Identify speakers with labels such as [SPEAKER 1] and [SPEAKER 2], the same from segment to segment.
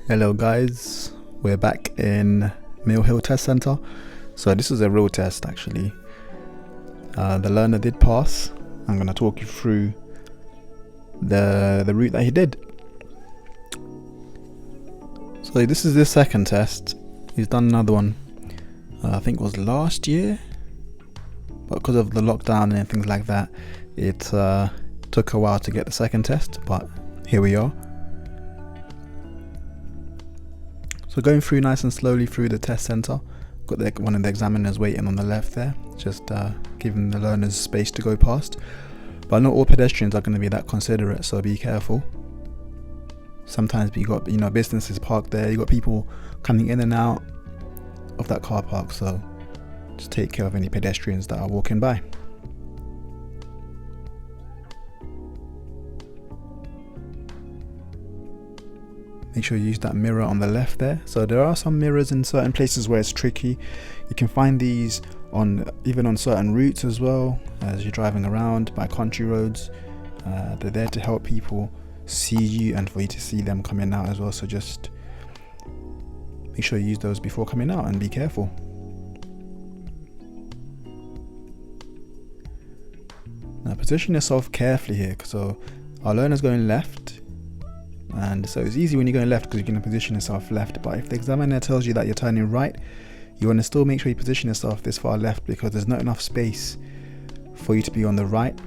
[SPEAKER 1] Hello guys, we're back in Mill Hill Test Center. So this is a real test actually. The learner did pass. I'm going to talk you through the route that he did. So this is the second test. He's done another one, I think it was last year, but because of the lockdown and things like that, it took a while to get the second test, but here we are. So going through nice and slowly through the test center. Got one of the examiners waiting on the left there, just giving the learners space to go past. But not all pedestrians are going to be that considerate, so be careful. Sometimes you got businesses parked there, you got people coming in and out of that car park, so just take care of any pedestrians that are walking by. Make sure you use that mirror on the left there. So there are some mirrors in certain places where it's tricky. You can find these even on certain routes as well, as you're driving around by country roads. They're there to help people see you and for you to see them coming out as well. So just make sure you use those before coming out and be careful. Now position yourself carefully here. So our learner's going left. And so it's easy when you're going left because you can position yourself left, but if the examiner tells you that you're turning right, you want to still make sure you position yourself this far left because there's not enough space for you to be on the right.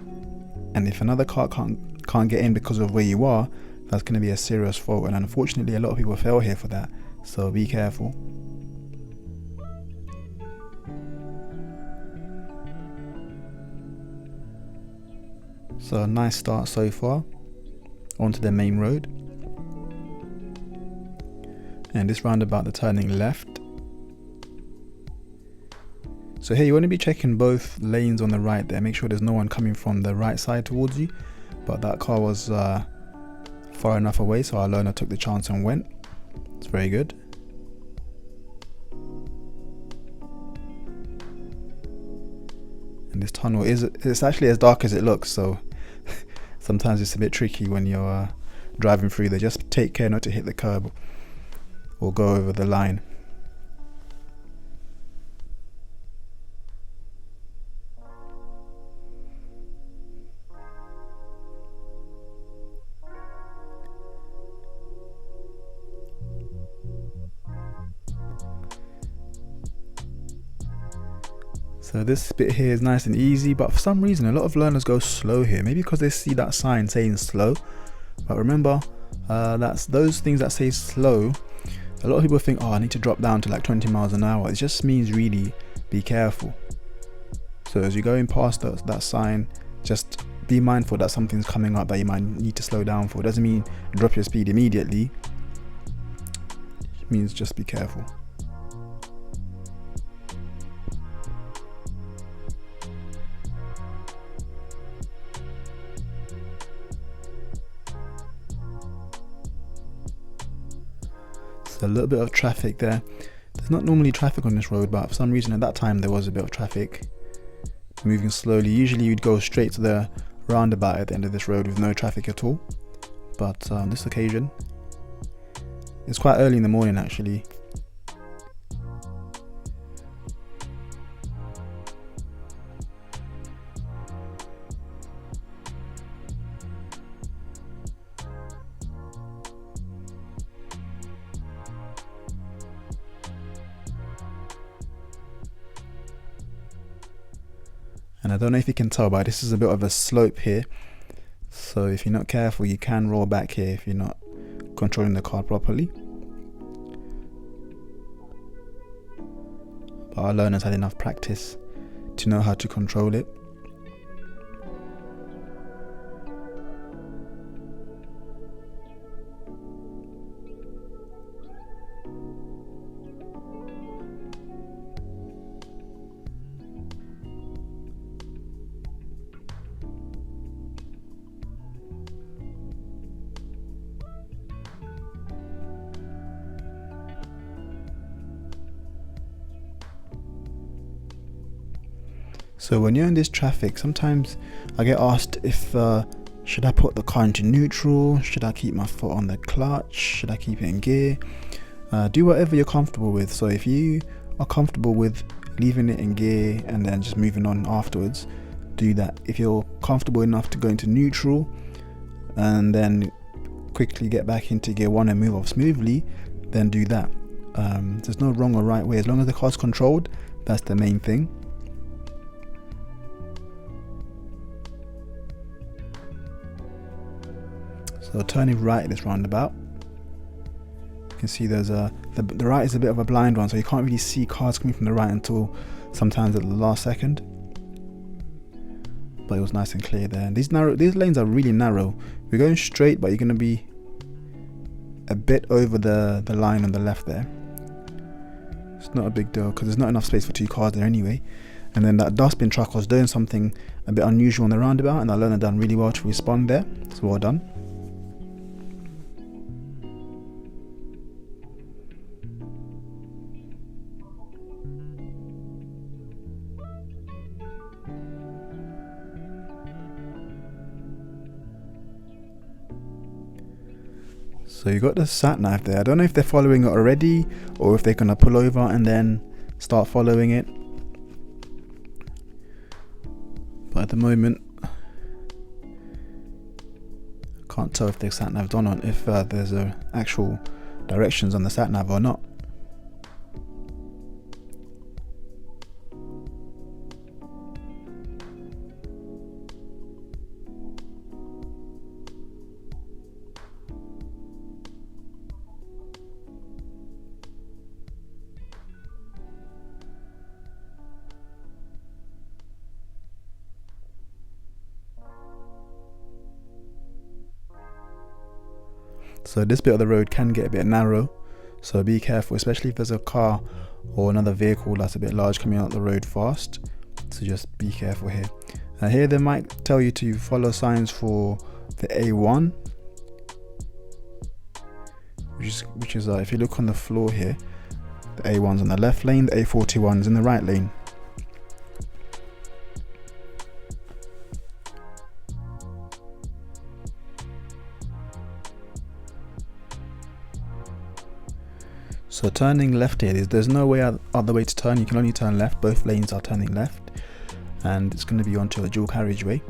[SPEAKER 1] And if another car can't get in because of where you are, that's going to be a serious fault, and unfortunately a lot of people fail here for that, so be careful. So a nice start so far onto the main road. And this roundabout, the turning left. So here you want to be checking both lanes on the right there. Make sure there's no one coming from the right side towards you. But that car was far enough away, so our learner took the chance and went. It's very good. And this tunnel it's actually as dark as it looks, so sometimes it's a bit tricky when you're driving through there. Just take care not to hit the curb or go over the line. So this bit here is nice and easy, but for some reason a lot of learners go slow here, maybe because they see that sign saying slow. But remember, that's those things that say slow. A lot of people think, oh, I need to drop down to like 20 miles an hour. It just means really be careful. So as you're going past that sign, just be mindful that something's coming up that you might need to slow down for. It doesn't mean drop your speed immediately. It means just be careful. A little bit of traffic there. There's not normally traffic on this road, but for some reason at that time there was a bit of traffic. Moving slowly. Usually you'd go straight to the roundabout at the end of this road with no traffic at all, but on this occasion it's quite early in the morning actually. And I don't know if you can tell, but this is a bit of a slope here. So if you're not careful, you can roll back here if you're not controlling the car properly. But our learners had enough practice to know how to control it. So when you're in this traffic, sometimes I get asked if Should I put the car into neutral? Should I keep my foot on the clutch? Should I keep it in gear? Do whatever you're comfortable with. So if you are comfortable with leaving it in gear and then just moving on afterwards, do that. If you're comfortable enough to go into neutral and then quickly get back into gear 1 and move off smoothly, then do that. There's no wrong or right way. As long as the car's controlled, that's the main thing. So turning right this roundabout, you can see there's the right is a bit of a blind one, so you can't really see cars coming from the right until sometimes at the last second. But it was nice and clear there. And these lanes are really narrow. We're going straight, but you're going to be a bit over the line on the left there. It's not a big deal because there's not enough space for 2 cars there anyway. And then that dustbin truck was doing something a bit unusual on the roundabout, and our learner done really well to respond there. So well done. So you got the sat nav there. I don't know if they're following it already or if they're gonna pull over and then start following it. But at the moment, I can't tell if the sat nav's on or if there's actual directions on the sat nav or not. So this bit of the road can get a bit narrow, so be careful, especially if there's a car or another vehicle that's a bit large coming out the road fast. So just be careful here. Here they might tell you to follow signs for the A1, which is if you look on the floor here, the A1's on the left lane, the A41's in the right lane. So turning left here, there's no way other way to turn. You can only turn left. Both lanes are turning left, and it's going to be onto a dual carriageway.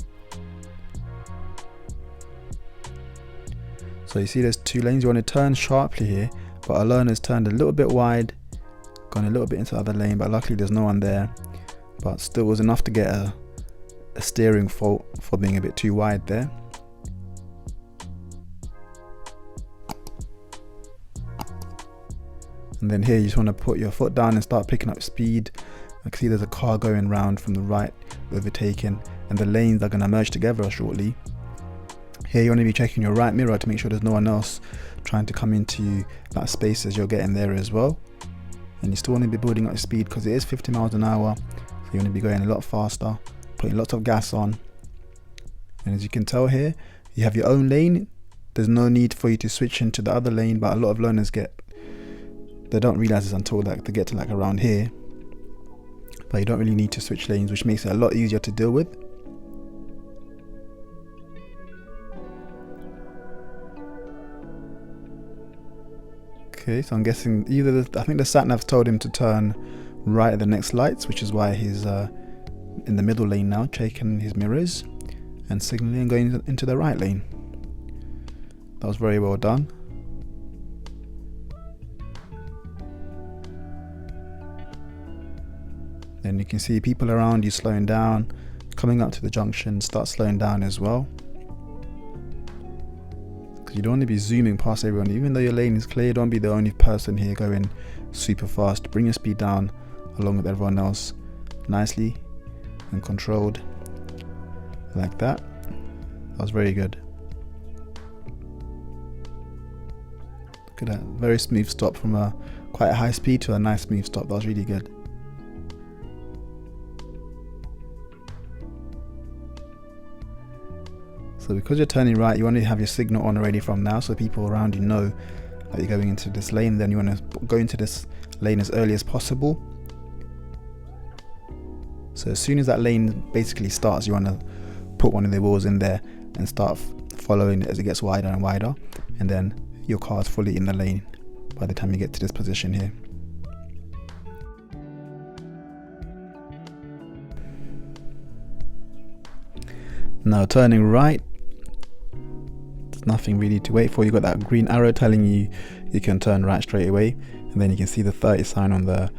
[SPEAKER 1] So you see there's 2 lanes. You want to turn sharply here, but our learner's turned a little bit wide, gone a little bit into the other lane, but luckily there's no one there. But still was enough to get a steering fault for being a bit too wide there. And then here you just want to put your foot down and start picking up speed. I can see there's a car going round from the right, overtaking, and the lanes are going to merge together shortly. Here you want to be checking your right mirror to make sure there's no one else trying to come into that space as you're getting there as well. And you still want to be building up speed because it is 50 miles an hour, so you want to be going a lot faster, putting lots of gas on. And as you can tell here, you have your own lane. There's no need for you to switch into the other lane, but a lot of learners they don't realize this until they get to like around here. But you don't really need to switch lanes, which makes it a lot easier to deal with. Okay, so I'm guessing I think the sat nav told him to turn right at the next lights, which is why he's in the middle lane now, checking his mirrors and signaling going into the right lane. That was very well done. Then you can see people around you slowing down, coming up to the junction, start slowing down as well. Because you don't want to be zooming past everyone. Even though your lane is clear, don't be the only person here going super fast. Bring your speed down along with everyone else, nicely and controlled, like that. That was very good. Look at that, very smooth stop from quite a high speed to a nice smooth stop. That was really good. So because you're turning right, you want to have your signal on already from now, so people around you know that you're going into this lane. Then you want to go into this lane as early as possible. So as soon as that lane basically starts, you want to put one of the wheels in there and start following it as it gets wider and wider, and then your car is fully in the lane by the time you get to this position here. Now turning right, there's nothing really to wait for. You got that green arrow telling you you can turn right straight away, and then you can see the 30 sign on the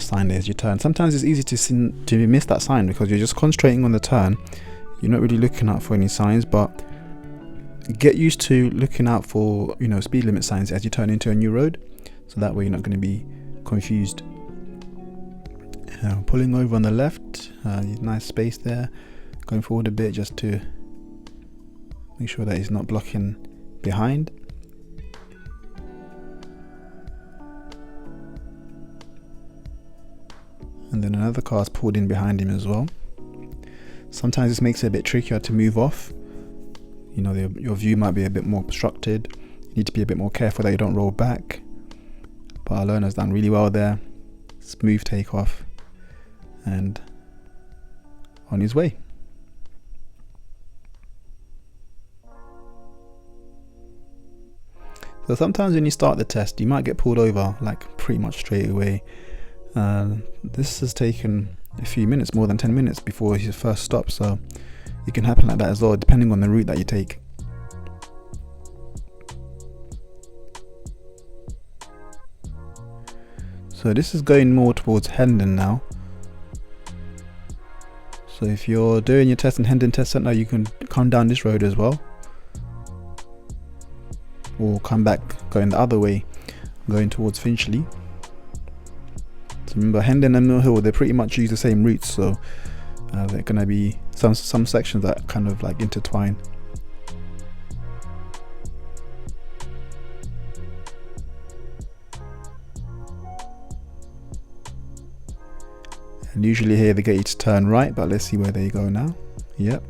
[SPEAKER 1] sign as you turn. Sometimes it's easy to miss that sign because you're just concentrating on the turn. You're not really looking out for any signs, but get used to looking out for, you know, speed limit signs as you turn into a new road, so that way you're not going to be confused. Pulling over on the left, nice space there. Going forward a bit just to make sure that he's not blocking behind. And then another car's pulled in behind him as well. Sometimes this makes it a bit trickier to move off. You know, your view might be a bit more obstructed. You need to be a bit more careful that you don't roll back. But our learner's done really well there. Smooth takeoff and on his way. So sometimes when you start the test, you might get pulled over like pretty much straight away. This has taken a few minutes, more than 10 minutes before his first stop, so it can happen like that as well, depending on the route that you take. So this is going more towards Hendon now. So if you're doing your test in Hendon Test Centre, you can come down this road as well, or come back going the other way, going towards Finchley. So remember, Hendon and Mill Hill, they pretty much use the same routes, so there are going to be some sections that kind of like intertwine. And usually here they get you to turn right, but let's see where they go now. Yep,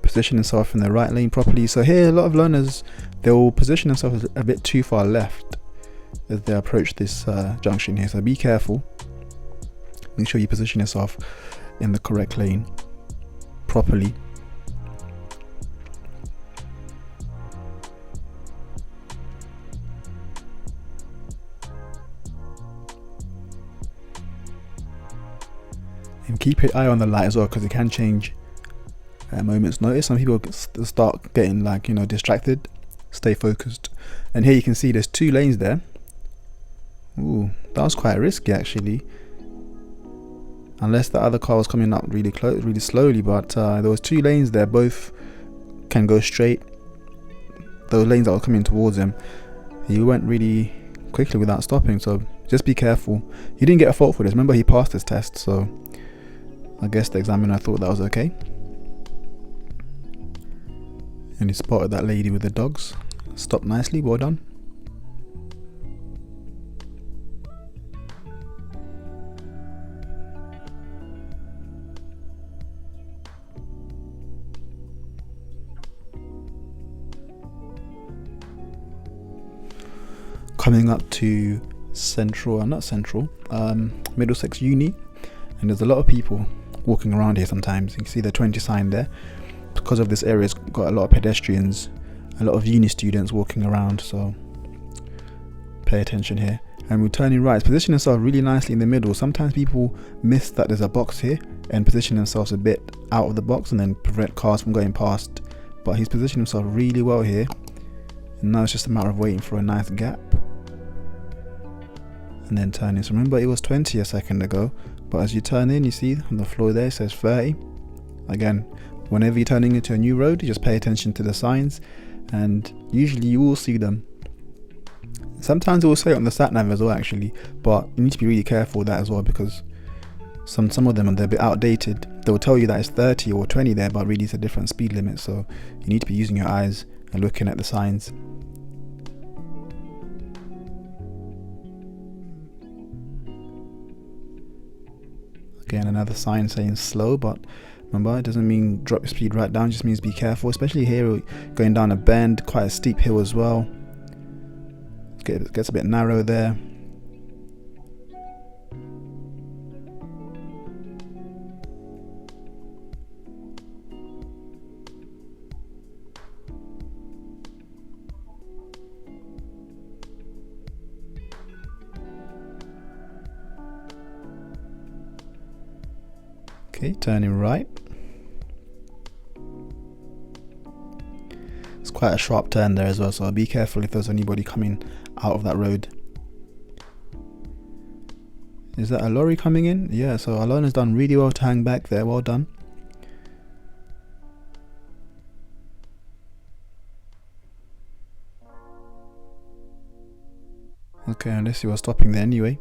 [SPEAKER 1] position themselves in the right lane properly. So here a lot of learners, they'll position themselves a bit too far left as they approach this junction here, so be careful. Make sure you position yourself in the correct lane properly. And keep your eye on the light as well, because it can change at a moment's notice. Some people start getting like, you know, distracted. Stay focused. And here you can see there's two lanes there. Ooh, that was quite risky actually, unless the other car was coming up really close, really slowly. But there was two lanes there, both can go straight. Those lanes that were coming towards him, he went really quickly without stopping, so just be careful. He didn't get a fault for this. Remember, he passed his test, so I guess the examiner thought that was okay. And he spotted that lady with the dogs. Stopped nicely, well done. Coming up to Middlesex Uni, and there's a lot of people walking around here sometimes. You can see the 20 sign there. Because of this area, it's got a lot of pedestrians, a lot of uni students walking around, so pay attention here. And we're turning right, position yourself really nicely in the middle. Sometimes people miss that there's a box here and position themselves a bit out of the box and then prevent cars from going past, but he's positioned himself really well here, and now it's just a matter of waiting for a nice gap and then turning. So remember, it was 20 a second ago, but as you turn in, you see on the floor there it says 30. Again, whenever you're turning into a new road, you just pay attention to the signs, and usually you will see them. Sometimes it will say it on the sat nav as well actually, but you need to be really careful with that as well, because some of them, they're a bit outdated. They'll tell you that it's 30 or 20 there, but really it's a different speed limit, so you need to be using your eyes and looking at the signs. Again, another sign saying slow, but remember, it doesn't mean drop your speed right down, it just means be careful, especially here going down a bend, quite a steep hill as well. It gets a bit narrow there. Okay, turning right. It's quite a sharp turn there as well, so be careful if there's anybody coming out of that road. Is that a lorry coming in? Yeah, so Alona's done really well to hang back there. Well done. Okay, unless you were stopping there anyway.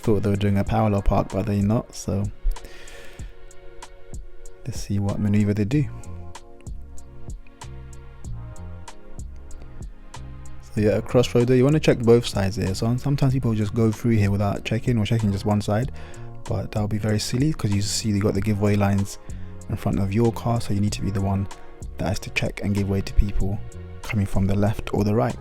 [SPEAKER 1] Thought they were doing a parallel park, but they're not, so let's see what maneuver they do. So yeah, a crossroad there, you want to check both sides here. So sometimes people just go through here without checking, or checking just one side, but that'll be very silly because you see you got the giveaway lines in front of your car, so you need to be the one that has to check and give way to people coming from the left or the right.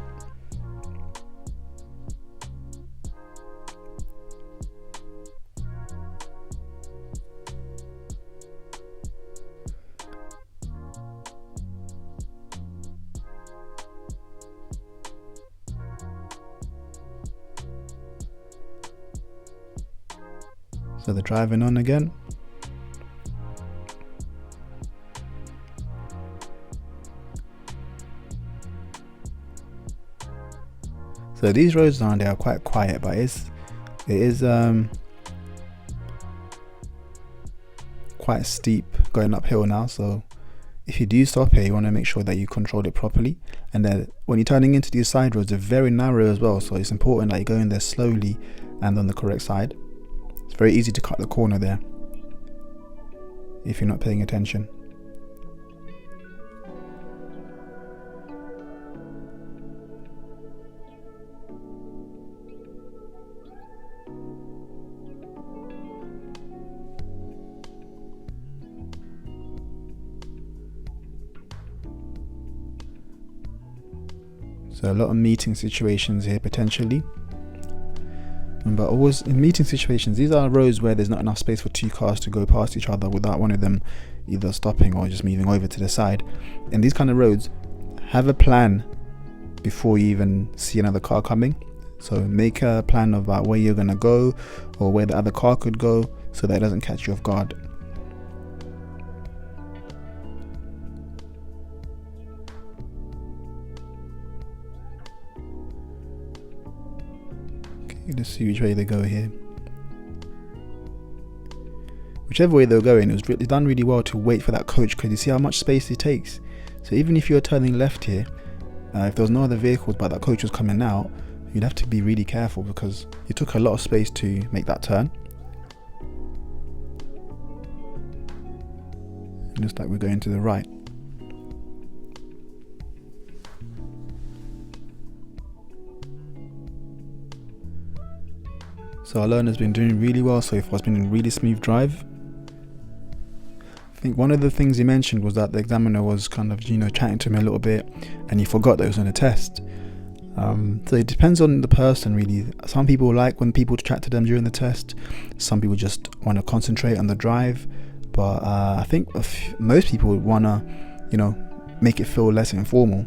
[SPEAKER 1] So they're driving on again. So these roads down there are quite quiet, but it is quite steep going uphill now. So if you do stop here, you want to make sure that you control it properly. And then when you're turning into these side roads, they're very narrow as well. So it's important that you go in there slowly and on the correct side. It's very easy to cut the corner there if you're not paying attention. So a lot of meeting situations here potentially. But always in meeting situations, these are roads where there's not enough space for two cars to go past each other without one of them either stopping or just moving over to the side. In these kind of roads, have a plan before you even see another car coming. So make a plan about where you're going to go or where the other car could go, so that it doesn't catch you off guard. Let's see which way they go here. Whichever way they're going, it's done really well to wait for that coach, because you see how much space it takes. So even if you're turning left here, if there was no other vehicles but that coach was coming out, you'd have to be really careful because it took a lot of space to make that turn. Just like we're going to the right. So Alona's been doing really well so far. It's been a really smooth drive. I think one of the things he mentioned was that the examiner was kind of, chatting to him a little bit, and he forgot that it was on a test. So it depends on the person really. Some people like when people chat to them during the test. Some people just want to concentrate on the drive. But I think most people would want to, make it feel less informal.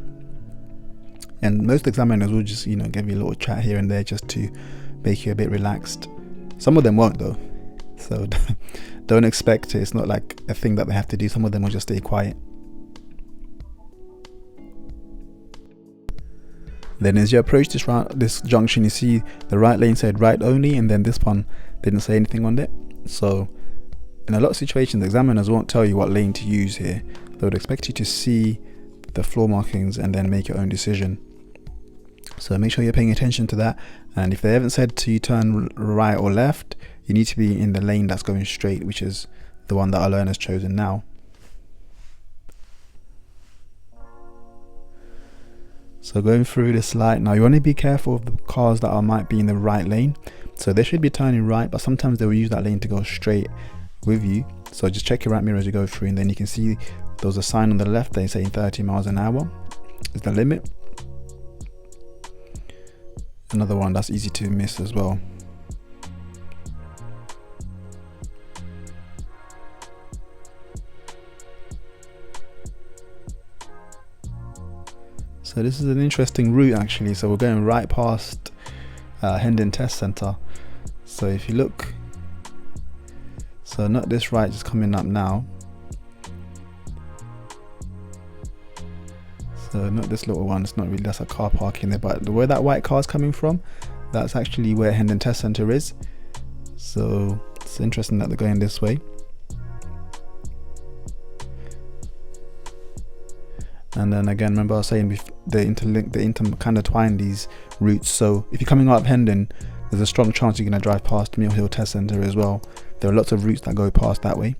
[SPEAKER 1] And most examiners will just, give you a little chat here and there just to make you a bit relaxed. Some of them won't though, so don't expect it. It's not like a thing that they have to do. Some of them will just stay quiet. Then as you approach this junction, you see the right lane said right only, and then this one didn't say anything on it. So in a lot of situations, examiners won't tell you what lane to use here. They would expect you to see the floor markings and then make your own decision. So make sure you're paying attention to that. And if they haven't said to you turn right or left, you need to be in the lane that's going straight, which is the one that Alona's chosen now. So going through this light now, you want to be careful of the cars that might be in the right lane. So they should be turning right, but sometimes they will use that lane to go straight with you. So just check your right mirror as you go through, and then you can see there's a sign on the left there saying 30 miles an hour is the limit. another one that's easy to miss as well. So this is an interesting route actually. So we're going right past Hendon Test Centre. So if you look, so not this right just coming up now. So not this little one, it's not really, that's a car park in there, but where that white car is coming from, that's actually where Hendon Test Centre is. So it's interesting that they're going this way. And then again, remember I was saying they kind of twine these routes. So if you're coming out of Hendon, there's a strong chance you're going to drive past Mill Hill Test Centre as well. There are lots of routes that go past that way.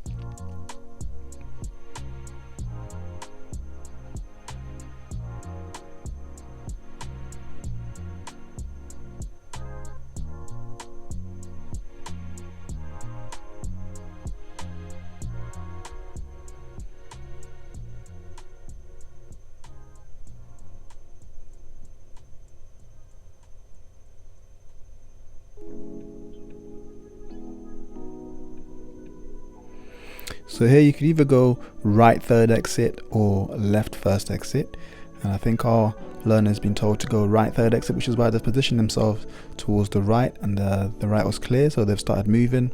[SPEAKER 1] So here you could either go right third exit or left first exit, and I think our learner has been told to go right third exit, which is why they've positioned themselves towards the right, and the right was clear, so they've started moving.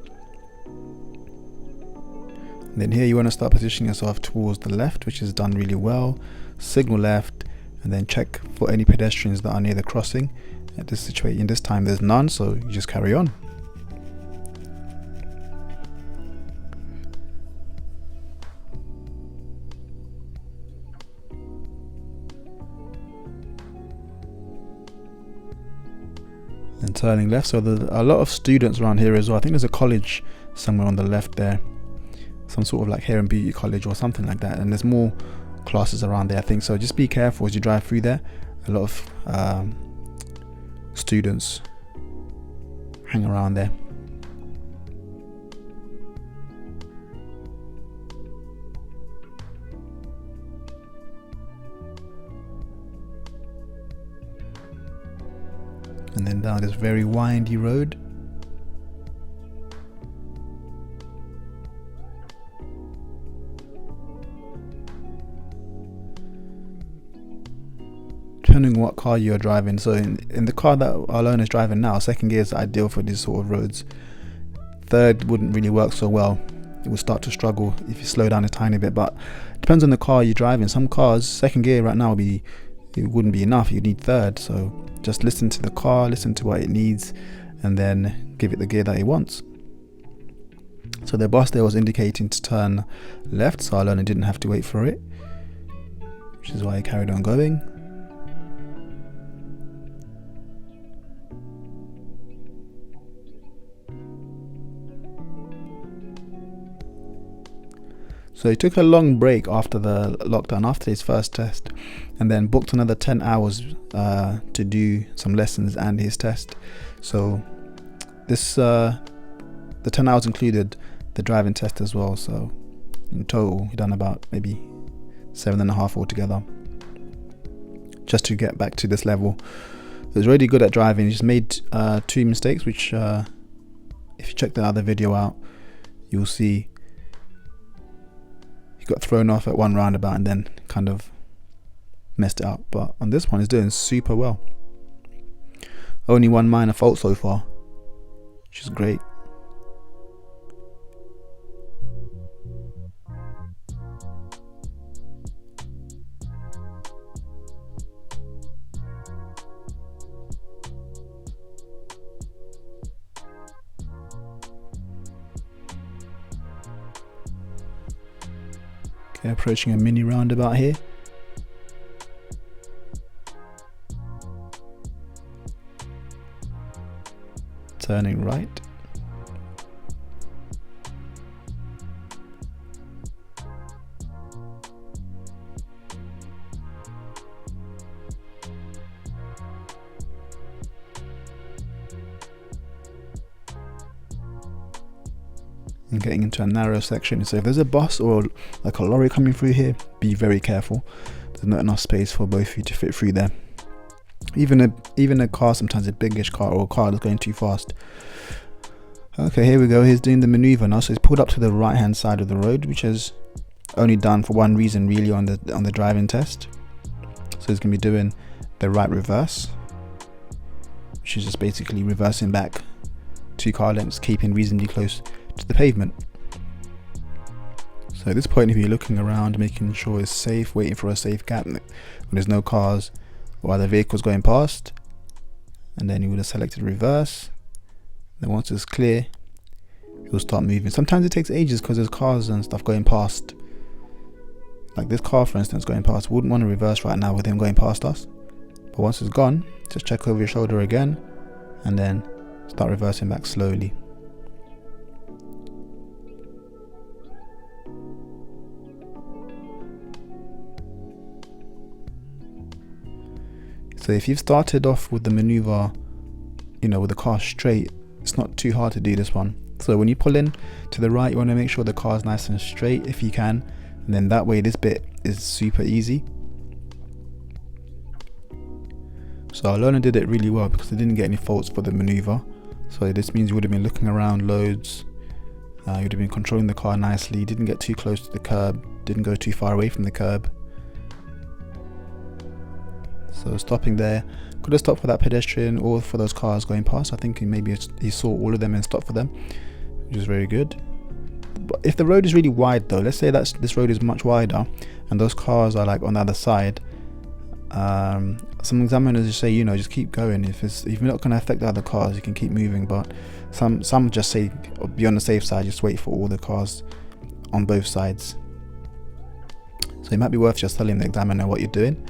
[SPEAKER 1] And then here you want to start positioning yourself towards the left, which is done really well. Signal left, and then check for any pedestrians that are near the crossing. At this situation, this time there's none, so you just carry on. And turning left, so there's a lot of students around here as well. I think there's a college somewhere on the left there, some sort of like hair and beauty college or something like that, and there's more classes around there, I think. So just be careful as you drive through there. A lot of students hang around there. And then down this very windy road. Depending on what car you're driving. So in the car that our learner is driving now, second gear is ideal for these sort of roads. Third wouldn't really work so well. It would start to struggle if you slow down a tiny bit, but it depends on the car you're driving. Some cars, second gear right now it wouldn't be enough. You need third. So just listen to the car, listen to what it needs, and then give it the gear that it wants. So the boss there was indicating to turn left, so our learner didn't have to wait for it, which is why he carried on going. So he took a long break after the lockdown, after his first test, and then booked another 10 hours to do some lessons and his test. So this the 10 hours included the driving test as well. So in total, he done about maybe 7.5 altogether, just to get back to this level. He was really good at driving. He just made 2 mistakes, which if you check the other video out, you'll see. Got thrown off at one roundabout and then kind of messed it up, but on this one he's doing super well. Only one minor fault so far, which is great. Okay, approaching a mini roundabout here. Turning right. And getting into a narrow section. So if there's a bus or like a lorry coming through here, be very careful. There's not enough space for both of you to fit through there. Even a car, sometimes a biggish car or a car that's going too fast. Okay, here we go. He's doing the maneuver now. So he's pulled up to the right hand side of the road, which is only done for one reason really on the driving test. So he's gonna be doing the right reverse, which is just basically reversing back 2 car lengths, keeping reasonably close to the pavement. So at this point, if you're looking around, making sure it's safe, waiting for a safe gap when there's no cars or other vehicles going past, and then you would have selected reverse. Then once it's clear, you'll start moving. Sometimes it takes ages because there's cars and stuff going past. Like this car, for instance, going past. Wouldn't want to reverse right now with him going past us. But once it's gone, just check over your shoulder again, and then start reversing back slowly. So if you've started off with the maneuver, with the car straight, it's not too hard to do this one. So when you pull in to the right, you want to make sure the car is nice and straight if you can, and then that way this bit is super easy. So our learner did it really well because they didn't get any faults for the maneuver. So this means you would have been looking around loads, you would have been controlling the car nicely, didn't get too close to the curb, didn't go too far away from the curb. So stopping there, could have stopped for that pedestrian or for those cars going past. I think maybe he saw all of them and stopped for them, which is very good. But if the road is really wide though, let's say that this road is much wider and those cars are like on the other side, some examiners just say, just keep going. If you're not going to affect the other cars, you can keep moving. But some just say, be on the safe side, just wait for all the cars on both sides. So it might be worth just telling the examiner what you're doing.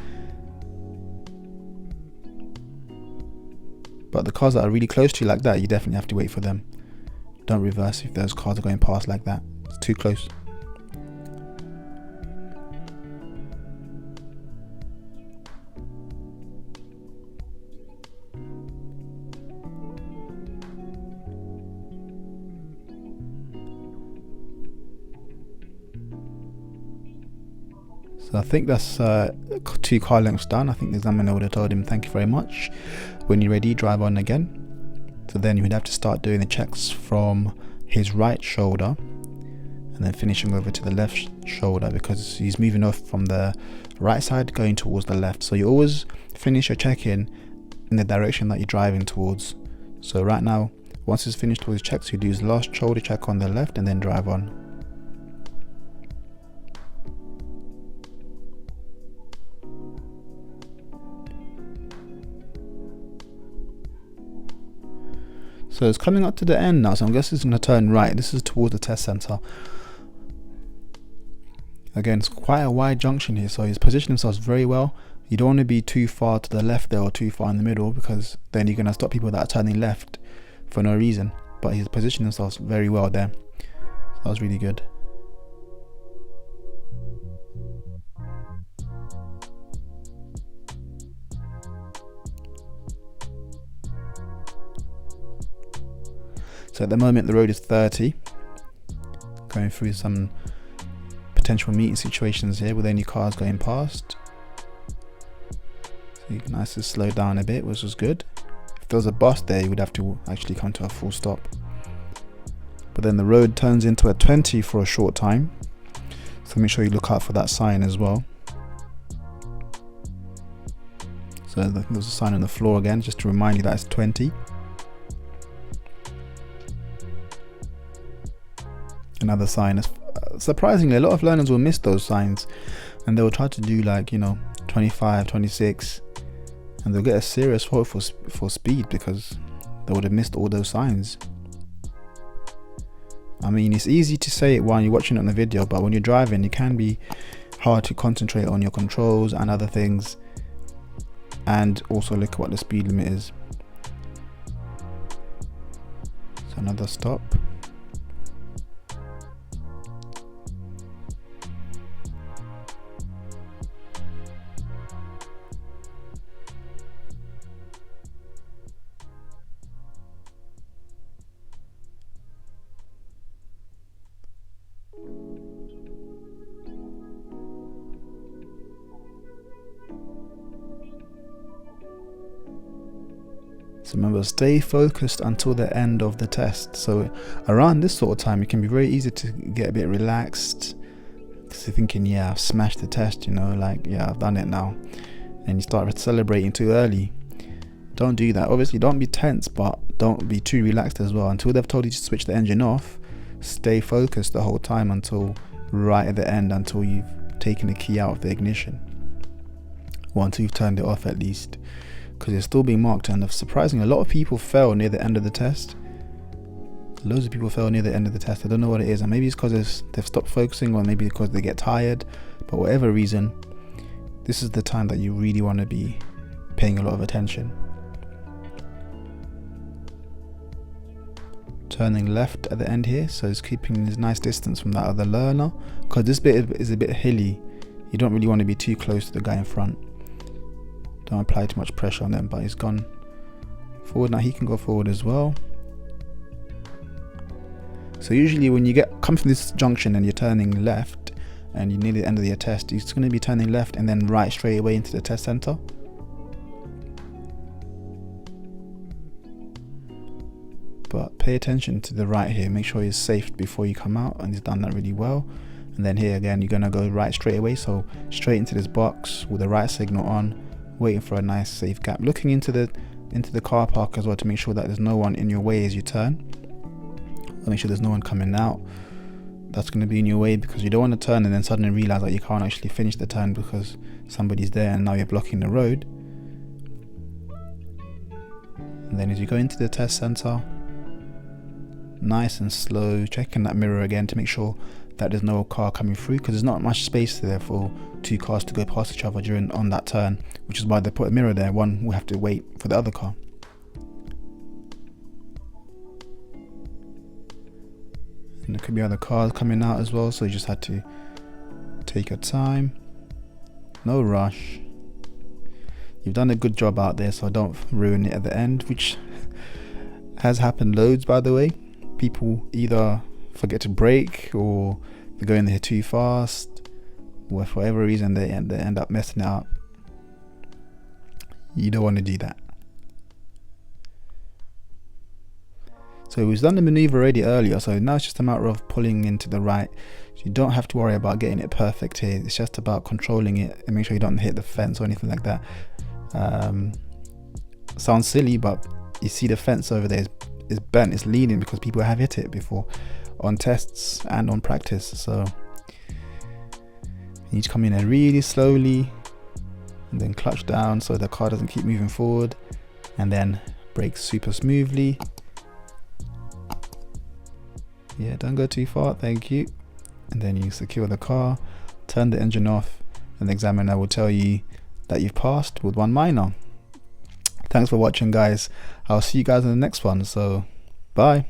[SPEAKER 1] But the cars that are really close to you like that, you definitely have to wait for them. Don't reverse if those cars are going past like that. It's too close. So I think that's 2 car lengths done. I think the examiner would have told him, thank you very much. When you're ready, drive on again. So then you would have to start doing the checks from his right shoulder and then finishing over to the left shoulder, because he's moving off from the right side going towards the left. So you always finish your check-in in the direction that you're driving towards. So right now, once he's finished all his checks, you do his last shoulder check on the left and then drive on. So it's coming up to the end now, so I'm guessing it's going to turn right. This is towards the test center. Again, it's quite a wide junction here, so he's positioned himself very well. You don't want to be too far to the left there or too far in the middle, because then you're going to stop people that are turning left for no reason. But he's positioned himself very well there. So that was really good. So at the moment the road is 30, going through some potential meeting situations here with any cars going past. So you can nicely slow down a bit, which was good. If there was a bus there, you would have to actually come to a full stop. But then the road turns into a 20 for a short time, so make sure you look out for that sign as well. So I think there's a sign on the floor again, just to remind you that it's 20. Another sign. Surprisingly, a lot of learners will miss those signs and they'll try to do 25, 26, and they'll get a serious fault for speed because they would have missed all those signs. I mean, it's easy to say it while you're watching it on the video, but when you're driving, it can be hard to concentrate on your controls and other things, and also look at what the speed limit is. So another stop. So remember, stay focused until the end of the test. So around this sort of time, it can be very easy to get a bit relaxed, because you're thinking, yeah, I've smashed the test, you know, like, yeah, I've done it now. And you start celebrating too early. Don't do that. Obviously, don't be tense, but don't be too relaxed as well. Until they've told you to switch the engine off, stay focused the whole time until right at the end, until you've taken the key out of the ignition. Or until you've turned it off at least, because it's still being marked. And surprisingly, a lot of people fail near the end of the test. Loads of people fail near the end of the test. I don't know what it is, and maybe it's because they've stopped focusing, or maybe because they get tired. But whatever reason, this is the time that you really want to be paying a lot of attention. Turning left at the end here, so it's keeping this nice distance from that other learner, because this bit is a bit hilly. You don't really want to be too close to the guy in front. Don't apply too much pressure on them. But he's gone forward now. He can go forward as well. So usually when you come from this junction and you're turning left and you're near the end of your test, you're just going to be turning left and then right straight away into the test center. But pay attention to the right here. Make sure he's safe before you come out, and he's done that really well. And then here again, you're going to go right straight away. So straight into this box with the right signal on, waiting for a nice safe gap. Looking into the car park as well to make sure that there's no one in your way as you turn. Make sure there's no one coming out that's going to be in your way, because you don't want to turn and then suddenly realize that you can't actually finish the turn because somebody's there and now you're blocking the road. And then as you go into the test center, nice and slow, checking that mirror again to make sure that there's no car coming through, because there's not much space there for two cars to go past each other on that turn, which is why they put a mirror there. One will have to wait for the other car. And there could be other cars coming out as well, so you just had to take your time, no rush. You've done a good job out there, so don't ruin it at the end, which has happened loads, by the way. People either forget to brake, or they go in there too fast, or for whatever reason they end up messing it up. You don't want to do that. So we've done the maneuver already earlier, so now it's just a matter of pulling into the right. So you don't have to worry about getting it perfect here. It's just about controlling it and make sure you don't hit the fence or anything like that. Sounds silly, but you see the fence over there is bent, it's leaning, because people have hit it before on tests and on practice. So you need to come in there really slowly and then clutch down so the car doesn't keep moving forward, and then brake super smoothly. Yeah, don't go too far, thank you. And then you secure the car, turn the engine off, and the examiner will tell you that you've passed with 1 minor. Thanks for watching, guys. I'll see you guys in the next one, so bye.